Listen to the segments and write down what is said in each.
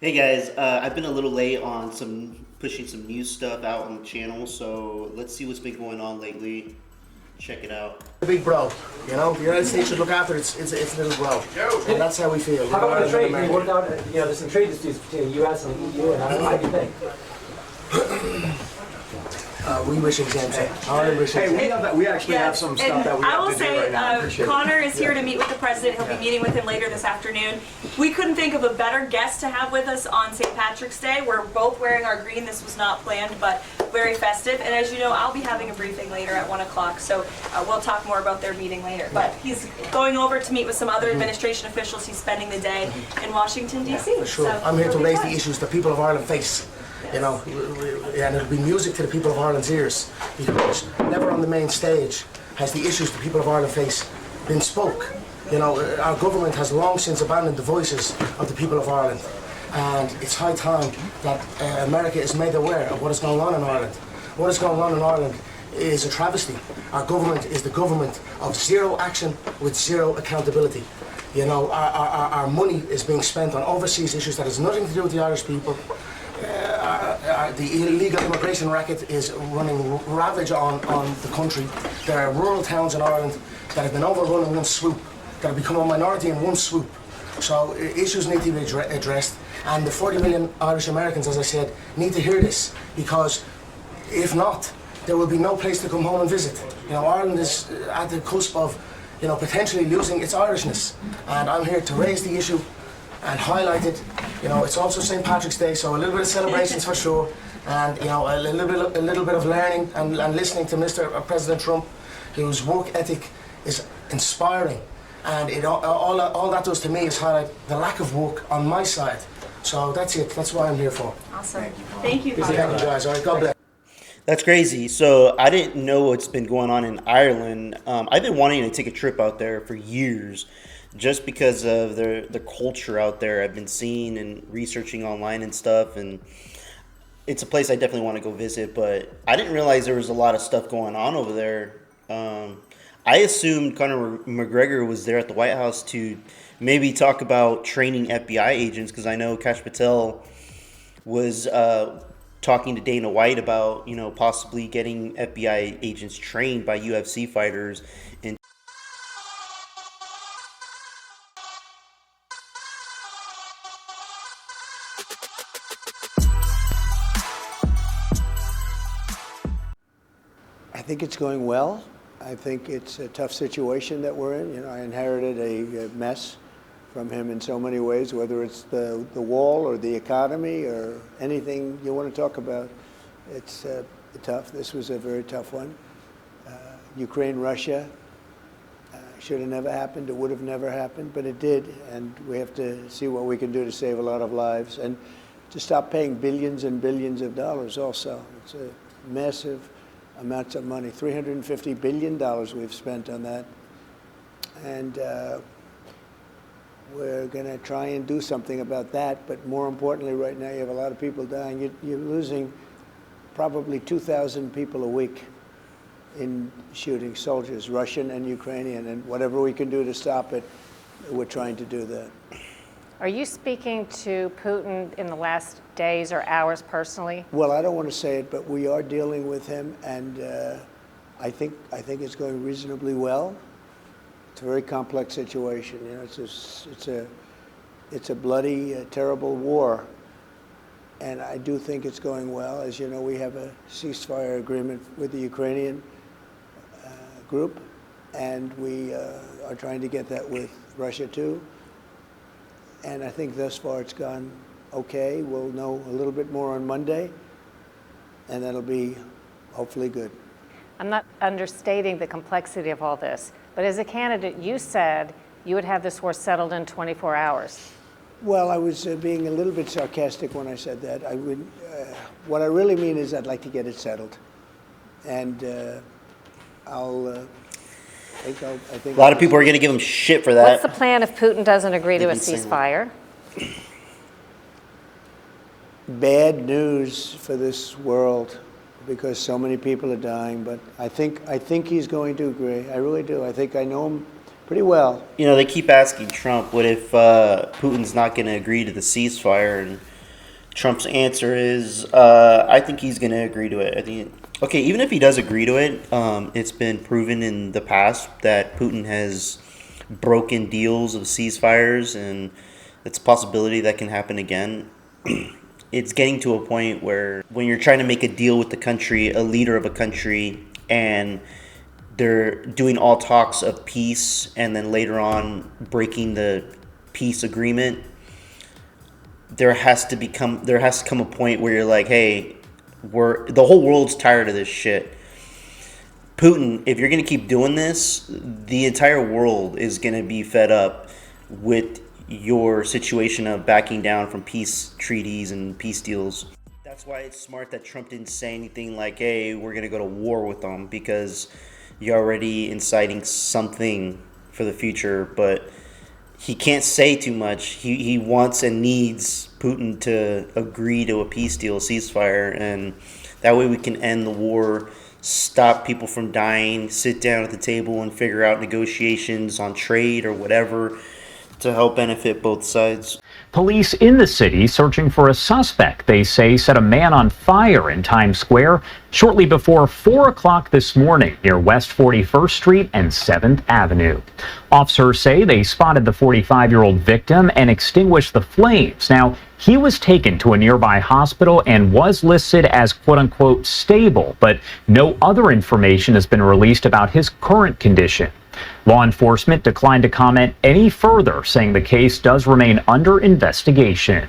Hey guys, I've been a little late on some pushing some new stuff out on the channel, so let's see what's been going on lately. Check it out. The big bro, the United States should look after its little bro, and that's how we feel. How about the trade? We worked out, there's some trade disputes between the U.S. and the EU, and how do you think? We wish exemption. We actually have some stuff that we I have will to do say, right now. Appreciate it. Connor is here to meet with the president. He'll be meeting with him later this afternoon. We couldn't think of a better guest to have with us on St. Patrick's Day. We're both wearing our green. This was not planned, but very festive. And as you know, I'll be having a briefing later at 1 o'clock, so we'll talk more about their meeting later. But he's going over to meet with some other administration officials. He's spending the day in Washington, D.C. For sure. So I'm here to it'll be raise fun. the issues the people of Ireland face. And it'll be music to the people of Ireland's ears, because never on the main stage has the issues the people of Ireland face been spoke. Our government has long since abandoned the voices of the people of Ireland, and it's high time that America is made aware of what is going on in Ireland. What is going on in Ireland is a travesty. Our government is the government of zero action with zero accountability. Our money is being spent on overseas issues that has nothing to do with the Irish people. The illegal immigration racket is running ravage on the country. There are rural towns in Ireland that have been overrun in one swoop, that have become a minority in one swoop. So issues need to be addressed, and the 40 million Irish Americans, as I said, need to hear this, because if not, there will be no place to come home and visit. Ireland is at the cusp of potentially losing its Irishness, and I'm here to raise the issue and highlight it. It's also St. Patrick's Day, so a little bit of celebrations for sure, and a little bit of learning and listening to Mr. President Trump, whose work ethic is inspiring, and all that does to me is highlight the lack of work on my side. So that's it. That's what I'm here for. Awesome. Thank you, Thank you, guys. All right, God bless. That's crazy. So I didn't know what's been going on in Ireland. I've been wanting to take a trip out there for years, just because of the culture out there. I've been seeing and researching online and stuff, and it's a place I definitely want to go visit, but I didn't realize there was a lot of stuff going on over there. I assumed Conor McGregor was there at the White House to maybe talk about training FBI agents, because I know Kash Patel was talking to Dana White about, possibly getting FBI agents trained by UFC fighters. And I think it's going well. I think it's a tough situation that we're in. I inherited a mess from him in so many ways, whether it's the wall or the economy or anything you want to talk about. It's tough. This was a very tough one. Ukraine, Russia should have never happened. It would have never happened, but it did, and we have to see what we can do to save a lot of lives and to stop paying billions and billions of dollars also. It's a massive amounts of money, $350 billion we've spent on that. And we're going to try and do something about that. But more importantly, right now, you have a lot of people dying. You're losing probably 2,000 people a week in shooting soldiers, Russian and Ukrainian. And whatever we can do to stop it, we're trying to do that. Are you speaking to Putin in the last days or hours personally? Well, I don't want to say it, but we are dealing with him, and I think it's going reasonably well. It's a very complex situation. It's a bloody, terrible war, and I do think it's going well. As you know, we have a ceasefire agreement with the Ukrainian group, and we are trying to get that with Russia too. And I think thus far it's gone okay. We'll know a little bit more on Monday, and that'll be hopefully good. I'm not understating the complexity of all this, but as a candidate, you said you would have this war settled in 24 hours. Well, I was being a little bit sarcastic when I said that. I would, what I really mean is I'd like to get it settled, and I think a lot of people are going to give him shit for that. What's the plan if Putin doesn't agree to a ceasefire? Bad news for this world, because so many people are dying. But I think he's going to agree. I really do. I think I know him pretty well. They keep asking Trump, what if Putin's not going to agree to the ceasefire? And Trump's answer is, I think he's going to agree to it. I think, okay, even if he does agree to it, it's been proven in the past that Putin has broken deals of ceasefires, and it's a possibility that can happen again. It's getting to a point where when you're trying to make a deal with the country, a leader of a country, and they're doing all talks of peace and then later on breaking the peace agreement, there has to come a point where you're like, hey, the whole world's tired of this shit. Putin, if you're going to keep doing this, the entire world is going to be fed up with your situation of backing down from peace treaties and peace deals. That's why it's smart that Trump didn't say anything like, hey, we're going to go to war with them, because you're already inciting something for the future. But he can't say too much. He wants and needs Putin to agree to a peace deal, ceasefire, and that way we can end the war, stop people from dying, sit down at the table and figure out negotiations on trade or whatever to help benefit both sides. Police in the city searching for a suspect they say set a man on fire in Times Square shortly before 4 o'clock this morning near West 41st Street and 7th Avenue. Officers say they spotted the 45-year-old victim and extinguished the flames. Now, he was taken to a nearby hospital and was listed as quote-unquote stable, but no other information has been released about his current condition. Law enforcement declined to comment any further, saying the case does remain under investigation.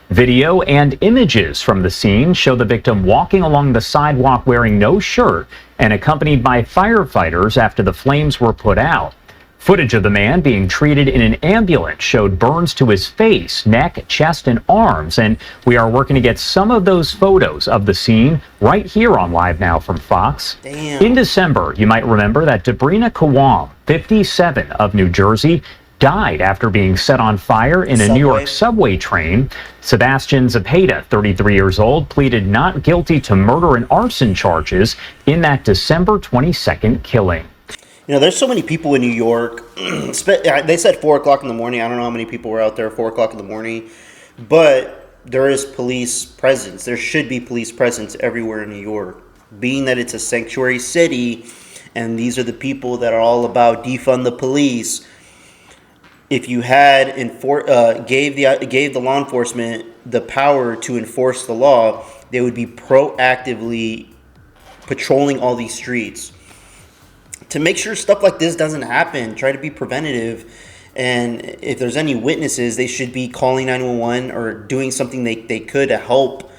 Video and images from the scene show the victim walking along the sidewalk wearing no shirt and accompanied by firefighters after the flames were put out. Footage of the man being treated in an ambulance showed burns to his face, neck, chest, and arms, and we are working to get some of those photos of the scene right here on Live Now from Fox. Damn. In December, you might remember that Debrina Kawam, 57, of New Jersey, died after being set on fire in a New York subway train. Sebastian Zepeda, 33 years old, pleaded not guilty to murder and arson charges in that December 22nd killing. You know, there's so many people in New York. They said 4 o'clock in the morning. I don't know how many people were out there 4 o'clock in the morning. But there is police presence. There should be police presence everywhere in New York. Being that it's a sanctuary city, and these are the people that are all about defund the police. If you had gave the law enforcement the power to enforce the law, they would be proactively patrolling all these streets to make sure stuff like this doesn't happen. Try to be preventative, and if there's any witnesses, they should be calling 911 or doing something they could to help.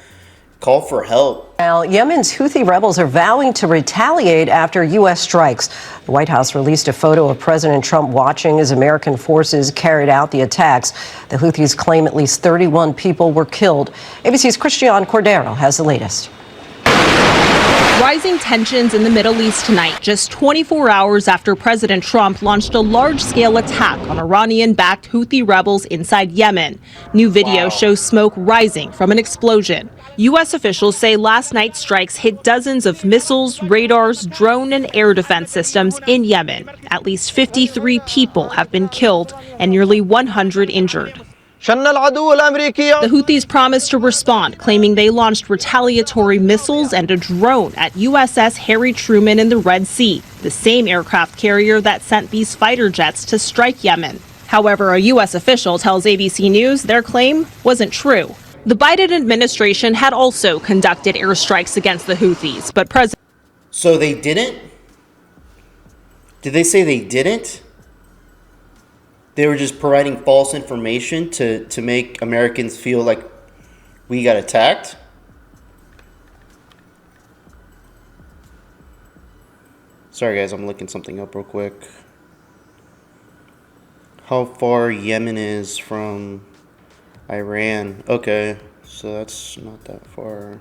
Call for help. Now, Yemen's Houthi rebels are vowing to retaliate after U.S. strikes. The White House released a photo of President Trump watching as American forces carried out the attacks. The Houthis claim at least 31 people were killed. ABC's Christian Cordero has the latest. Rising tensions in the Middle East tonight, just 24 hours after President Trump launched a large-scale attack on Iranian-backed Houthi rebels inside Yemen. New video shows smoke rising from an explosion. U.S. officials say last night's strikes hit dozens of missiles, radars, drone, and air defense systems in Yemen. At least 53 people have been killed and nearly 100 injured. The Houthis promised to respond, claiming they launched retaliatory missiles and a drone at USS Harry Truman in the Red Sea, the same aircraft carrier that sent these fighter jets to strike Yemen. However, a U.S. official tells ABC News their claim wasn't true. The Biden administration had also conducted airstrikes against the Houthis, but President... So they didn't? Did they say they didn't? They were just providing false information to make Americans feel like we got attacked? Sorry guys, I'm looking something up real quick. How far Yemen is from Iran. Okay, so that's not that far.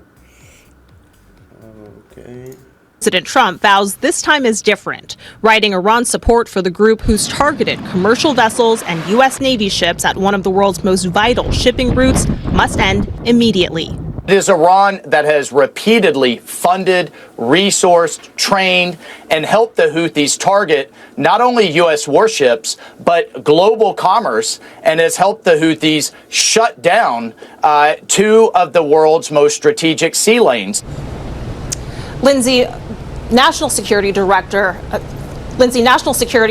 Okay. President Trump vows this time is different, writing Iran's support for the group who's targeted commercial vessels and U.S. Navy ships at one of the world's most vital shipping routes must end immediately. It is Iran that has repeatedly funded, resourced, trained, and helped the Houthis target not only U.S. warships, but global commerce, and has helped the Houthis shut down two of the world's most strategic sea lanes. National Security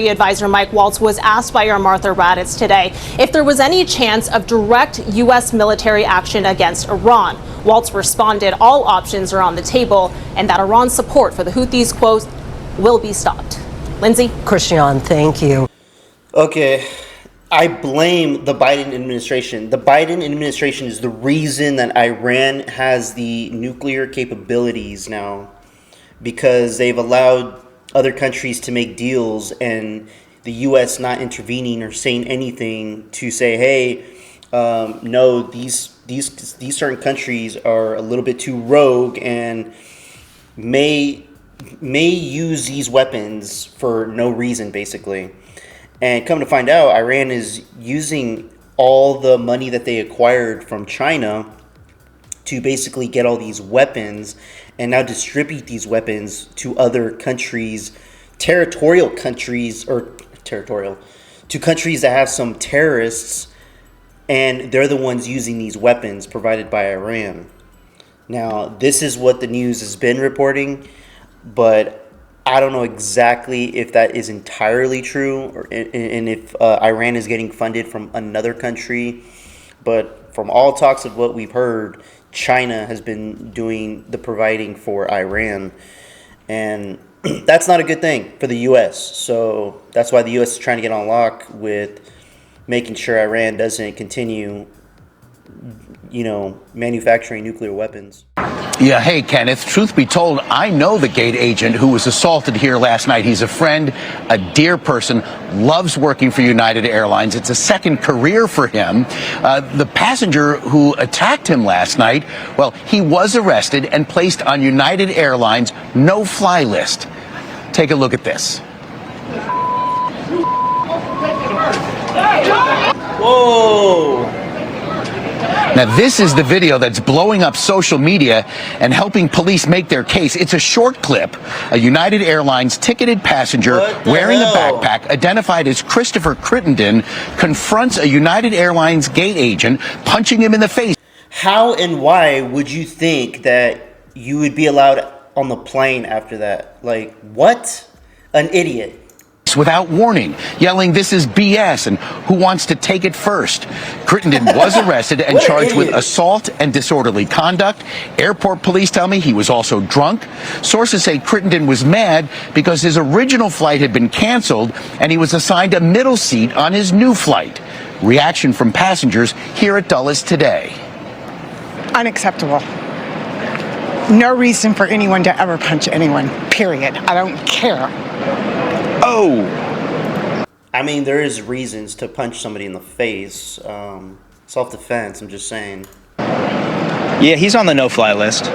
Advisor Mike Waltz was asked by our Martha Raddatz today if there was any chance of direct U.S. military action against Iran. Waltz responded all options are on the table and that Iran's support for the Houthis, quote, will be stopped. Lindsay? Christian, thank you. Okay, I blame the Biden administration. The Biden administration is the reason that Iran has the nuclear capabilities now, because they've allowed other countries to make deals and the U.S. not intervening or saying anything to say, hey, no, these certain countries are a little bit too rogue and may use these weapons for no reason, basically. And come to find out, Iran is using all the money that they acquired from China to basically get all these weapons and now distribute these weapons to other countries, to countries that have some terrorists, and they're the ones using these weapons provided by Iran. Now, this is what the news has been reporting, but I don't know exactly if that is entirely true and if Iran is getting funded from another country. But from all talks of what we've heard, China has been doing the providing for Iran. And that's not a good thing for the U.S. So that's why the U.S. is trying to get on lock with making sure Iran doesn't continue, manufacturing nuclear weapons. Yeah, hey, Kenneth, truth be told, I know the gate agent who was assaulted here last night. He's a friend, a dear person, loves working for United Airlines. It's a second career for him. The passenger who attacked him last night, well, he was arrested and placed on United Airlines' no-fly list. Take a look at this. Whoa! Now, this is the video that's blowing up social media and helping police make their case. It's a short clip. A United Airlines ticketed passenger wearing a backpack, identified as Christopher Crittenden, confronts a United Airlines gate agent, punching him in the face. How and why would you think that you would be allowed on the plane after that? Like, what? An idiot. Without warning, yelling, "This is BS," and "Who wants to take it first?" Crittenden was arrested and charged with assault and disorderly conduct. Airport police tell me he was also drunk. Sources say Crittenden was mad because his original flight had been canceled and he was assigned a middle seat on his new flight. Reaction from passengers here at Dulles today. Unacceptable. No reason for anyone to ever punch anyone, period. I don't care. Oh! I mean, there is reasons to punch somebody in the face. Self-defense, I'm just saying. Yeah, he's on the no-fly list.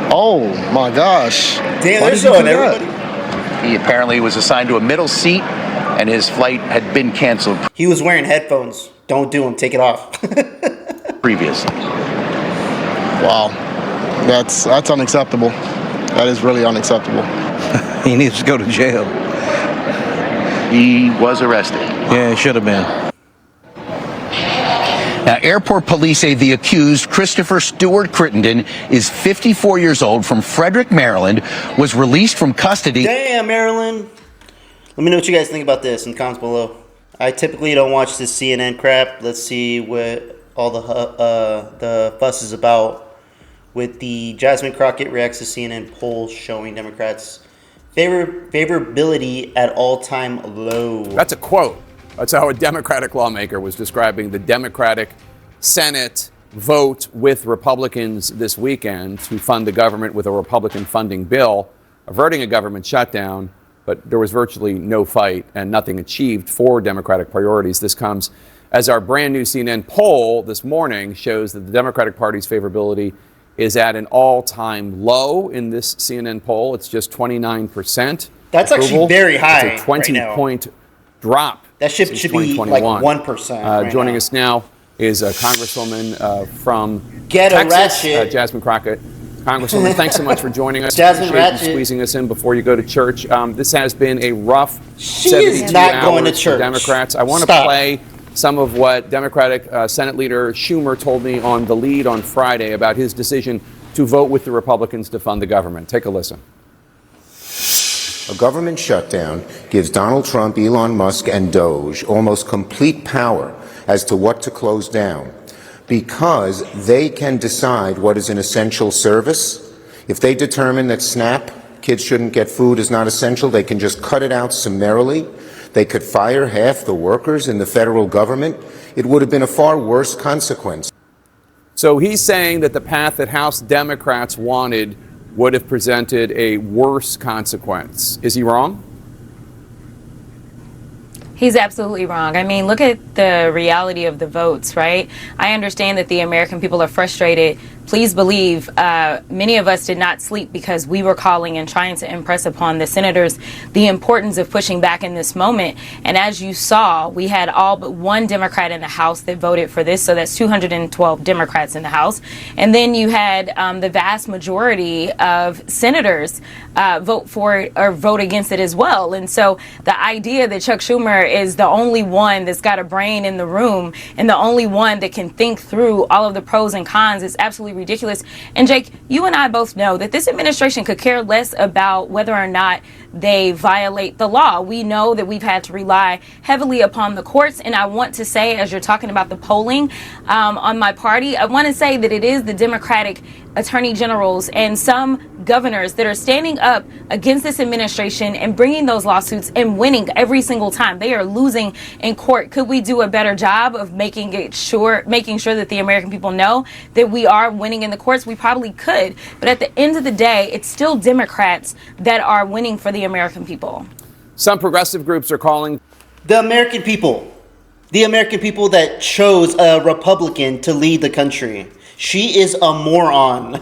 Oh, my gosh. Damn, they're showing everybody. He apparently was assigned to a middle seat and his flight had been canceled. He was wearing headphones. Don't do them. Take it off. Previously. Wow. That's unacceptable. That is really unacceptable. He needs to go to jail. He was arrested. Yeah, he should have been. Now, airport police say the accused, Christopher Stewart Crittenden, is 54 years old, from Frederick, Maryland, was released from custody. Damn, Maryland. Let me know what you guys think about this in the comments below. I typically don't watch this CNN crap. Let's see what all the fuss is about with the Jasmine Crockett reacts to CNN poll showing Democrats favorability at all-time low. That's a quote. That's how a Democratic lawmaker was describing the Democratic Senate vote with Republicans this weekend to fund the government with a Republican funding bill, averting a government shutdown, but there was virtually no fight and nothing achieved for Democratic priorities. This comes as our brand new CNN poll this morning shows that the Democratic Party's favorability is at an all-time low in this CNN poll. It's just 29%. That's actually very high. It's a 20-point drop. That should be like 1%. Joining us now is a Congresswoman from Ghetto Texas. ratchet. Jasmine Crockett. Congresswoman, thanks so much for joining us. Jasmine Appreciate you Ratchet. squeezing us in before you go to church. This has been a rough She 72 is not going to hours for church. Democrats. I want to Stop. play some of what Democratic Senate Leader Schumer told me on The Lead on Friday about his decision to vote with the Republicans to fund the government. Take a listen. A government shutdown gives Donald Trump, Elon Musk, and Doge almost complete power as to what to close down, because they can decide what is an essential service. If they determine that SNAP, kids shouldn't get food, is not essential, they can just cut it out summarily. They could fire half the workers in the federal government. It would have been a far worse consequence. So he's saying that the path that House Democrats wanted would have presented a worse consequence. Is he wrong? He's absolutely wrong. I mean, look at the reality of the votes, right? I understand that the American people are frustrated. Please believe many of us did not sleep because we were calling and trying to impress upon the senators the importance of pushing back in this moment. And as you saw, we had all but one Democrat in the House that voted for this. So that's 212 Democrats in the House. And then you had the vast majority of senators vote for it or vote against it as well. And so the idea that Chuck Schumer is the only one that's got a brain in the room and the only one that can think through all of the pros and cons is absolutely ridiculous. And Jake, you and I both know that this administration could care less about whether or not they violate the law. We know that we've had to rely heavily upon the courts. And I want to say, as you're talking about the polling on my party, I want to say that it is the Democratic attorney generals and some governors that are standing up against this administration and bringing those lawsuits and winning every single time. They are losing in court. Could we do a better job of making sure that the American people know that we are winning in the courts? We probably could. But at the end of the day, it's still Democrats that are winning for the American people. Some progressive groups are calling the American people that chose a Republican to lead the country. She is a moron.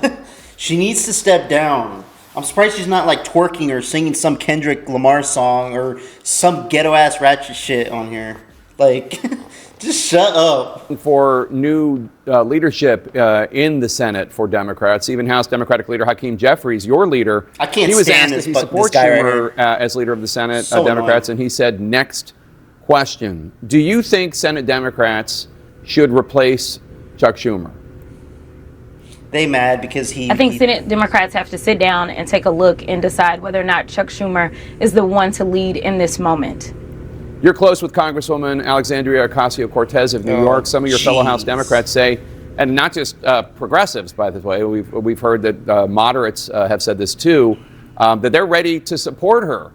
She needs to step down. I'm surprised she's not like twerking or singing some Kendrick Lamar song or some ghetto ass ratchet shit on here. Like, just shut up. For new leadership in the Senate for Democrats, even House Democratic Leader Hakeem Jeffries, your leader, I can't he was stand asked this, if he supports this guy Schumer right here. as leader of the Senate So Democrats, annoying. and he said, next question, do you think Senate Democrats should replace Chuck Schumer? They mad because I think Senate Democrats have to sit down and take a look and decide whether or not Chuck Schumer is the one to lead in this moment. You're close with Congresswoman Alexandria Ocasio-Cortez of New York. Some of your fellow House Democrats say, and not just progressives, by the way, we've heard that moderates have said this too, that they're ready to support her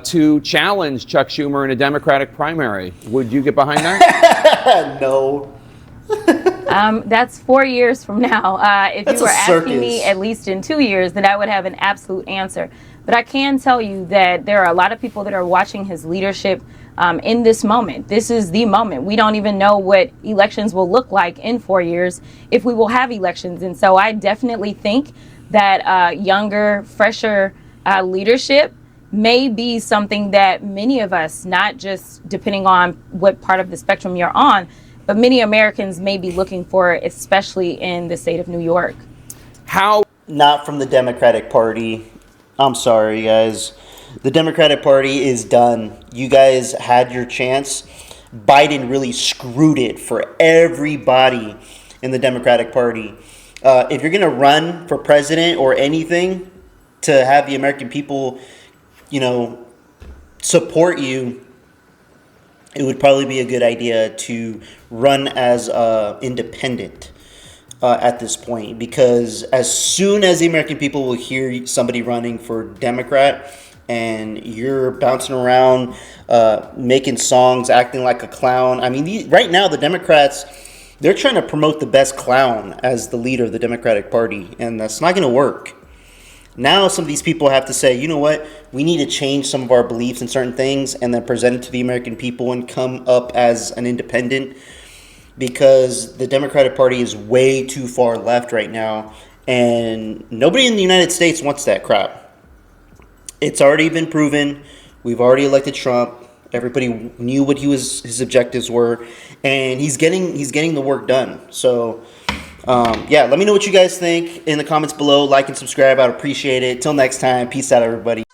to challenge Chuck Schumer in a Democratic primary. Would you get behind that? No. That's 4 years from now. If That's you were a asking me circus. at least in 2 years, then I would have an absolute answer. But I can tell you that there are a lot of people that are watching his leadership in this moment. This is the moment. We don't even know what elections will look like in 4 years, if we will have elections. And so I definitely think that younger, fresher leadership may be something that many of us, not just depending on what part of the spectrum you're on, but many Americans may be looking for, especially in the state of New York. How? Not from the Democratic Party. I'm sorry, guys. The Democratic Party is done. You guys had your chance. Biden really screwed it for everybody in the Democratic Party. If you're going to run for president or anything to have the American people, support you, it would probably be a good idea to run as independent at this point, because as soon as the American people will hear somebody running for Democrat and you're bouncing around, making songs, acting like a clown. I mean, right now the Democrats, they're trying to promote the best clown as the leader of the Democratic Party, and that's not going to work. Now some of these people have to say, you know what, we need to change some of our beliefs in certain things and then present it to the American people and come up as an independent, because the Democratic Party is way too far left right now, and nobody in the United States wants that crap. It's already been proven. We've already elected Trump. Everybody knew what his objectives were, and he's getting the work done. So Yeah, let me know what you guys think in the comments below. Like and subscribe. I'd appreciate it. Till next time. Peace out, everybody.